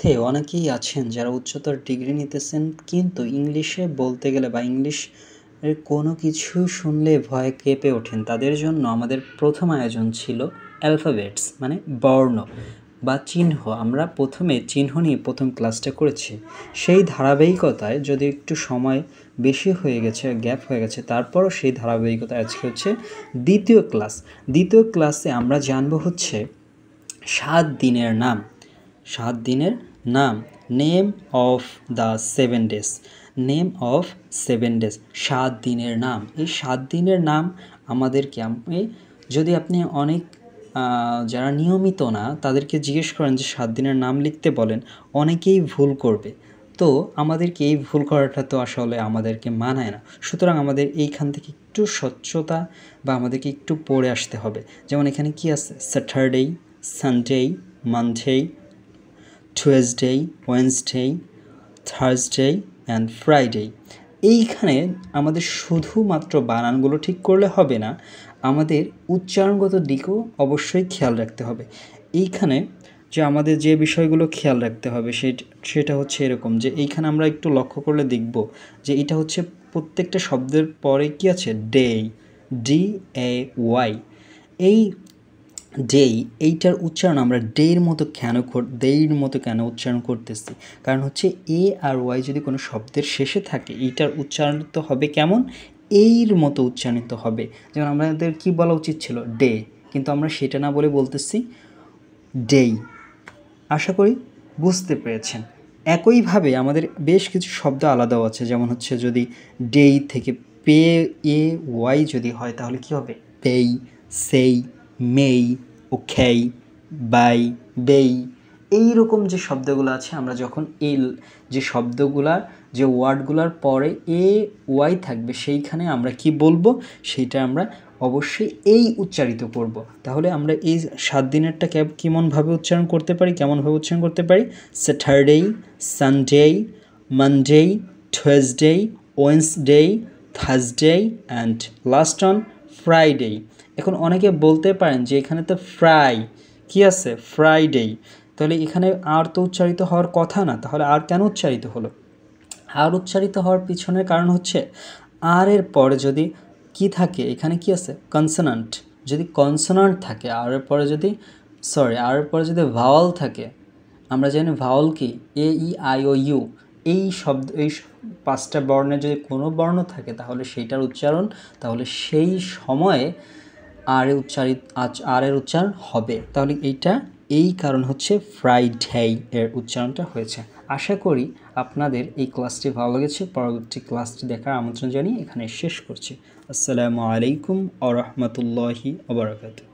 মধ্যে অনেকেই আছেন যারা উচ্চতর ডিগ্রি নিতেছেন, কিন্তু ইংলিশে বলতে গেলে বা ইংলিশের কোনো কিছু শুনলে ভয়ে কেঁপে ওঠেন। তাদের জন্য আমাদের প্রথম আয়োজন ছিল অ্যালফাবেটস, মানে বর্ণ বা চিহ্ন। আমরা প্রথমে চিহ্ন নিয়ে প্রথম ক্লাসটা করেছি। সেই ধারাবাহিকতায় যদি একটু সময় বেশি হয়ে গেছে, গ্যাপ হয়ে গেছে, তারপরও সেই ধারাবাহিকতায় আজকে হচ্ছে দ্বিতীয় ক্লাস। দ্বিতীয় ক্লাসে আমরা জানবো হচ্ছে 7 দিনের নাম। 7 দিনের নাম, name of the 7 days. Name of 7 days, 7 দিনের নাম। এই 7 দিনের নাম আমাদেরকে, যদি আপনি অনেক যারা নিয়মিত না তাদেরকে জিজ্ঞেস করেন যে 7 দিনের নাম লিখতে বলেন, অনেকেই ভুল করবে। তো আমাদেরকে এই ভুল করাটা তো আসলে আমাদেরকে মানায় না। সুতরাং আমাদের এইখান থেকে একটু স্বচ্ছতা বা আমাদেরকে একটু পড়ে আসতে হবে। যেমন এখানে কি আছে? Saturday, Sunday, Monday, Tuesday, Wednesday, Thursday and Friday. এইখানে আমাদের শুধুমাত্র বানানগুলো ঠিক করলে হবে না, আমাদের উচ্চারণগত দিকও অবশ্যই খেয়াল রাখতে হবে। এইখানে যে আমাদের যে বিষয়গুলো খেয়াল রাখতে হবে সেটা হচ্ছে এরকম, যে এইখানে আমরা একটু লক্ষ্য করলে দেখব যে এটা হচ্ছে প্রত্যেকটা শব্দের পরে কি আছে? Day, DAY। এই ডেই, এইটার উচ্চারণ আমরা ডের মতো কেন উচ্চারণ করতেছি? কারণ হচ্ছে এ আর ওয়াই যদি কোনো শব্দের শেষে থাকে, এইটার উচ্চারণ তো হবে কেমন? এইর মতো উচ্চারিত হবে। যেমন আমাদের কি বলা উচিত ছিল? ডে, কিন্তু আমরা সেটা না বলে বলতেছি ডেই। আশা করি বুঝতে পেরেছেন। একইভাবে আমাদের বেশ কিছু শব্দ আলাদাও আছে, যেমন হচ্ছে যদি ডেই থেকে ওয়াই যদি হয় তাহলে কি হবে? পেই, সেই, মেই, ওকেই, বাই, বেই। এইরকম যে শব্দগুলো আছে, আমরা যখন যে শব্দগুলার যে ওয়ার্ডগুলার পরে ওয়াই থাকবে সেইখানে আমরা কি বলবো সেইটা আমরা অবশ্যই এই উচ্চারিত করব। তাহলে আমরা এই 7 দিনেরটা কেমনভাবে উচ্চারণ করতে পারি? Saturday, Sunday, Monday, Tuesday, Wednesday, Thursday and last on Friday. এখন অনেকে বলতে পারেন যে এখানে তো কি আছে? ফ্রাইডে। তাহলে এখানে আর তো উচ্চারিত হওয়ার কথা না, তাহলে আর কেন উচ্চারিত হলো? আর উচ্চারিত হওয়ার পিছনের কারণ হচ্ছে আর এর পরে যদি কি থাকে, এখানে কি আছে? কনসোনান্ট। যদি কনসোনান্ট থাকে আর এর পরে যদি ভাওয়াল থাকে, আমরা জানি ভাওয়াল কি? AEIOU। এই 5টা বর্ণের যদি কোনো বর্ণ থাকে তাহলে সেইটার উচ্চারণ, তাহলে সেই সময়ে আর এর উচ্চারণ হবে। তাহলে এই কারণ হচ্ছে ফ্রাইডে এর উচ্চারণটা হয়েছে। আশা করি আপনাদের এই ক্লাসটি ভালো লেগেছে। পরবর্তী ক্লাসটি দেখার আমন্ত্রণ জানিয়ে এখানে শেষ করছি। আসসালামু আলাইকুম ওয়া রাহমাতুল্লাহি ওয়া বারাকাতুহু।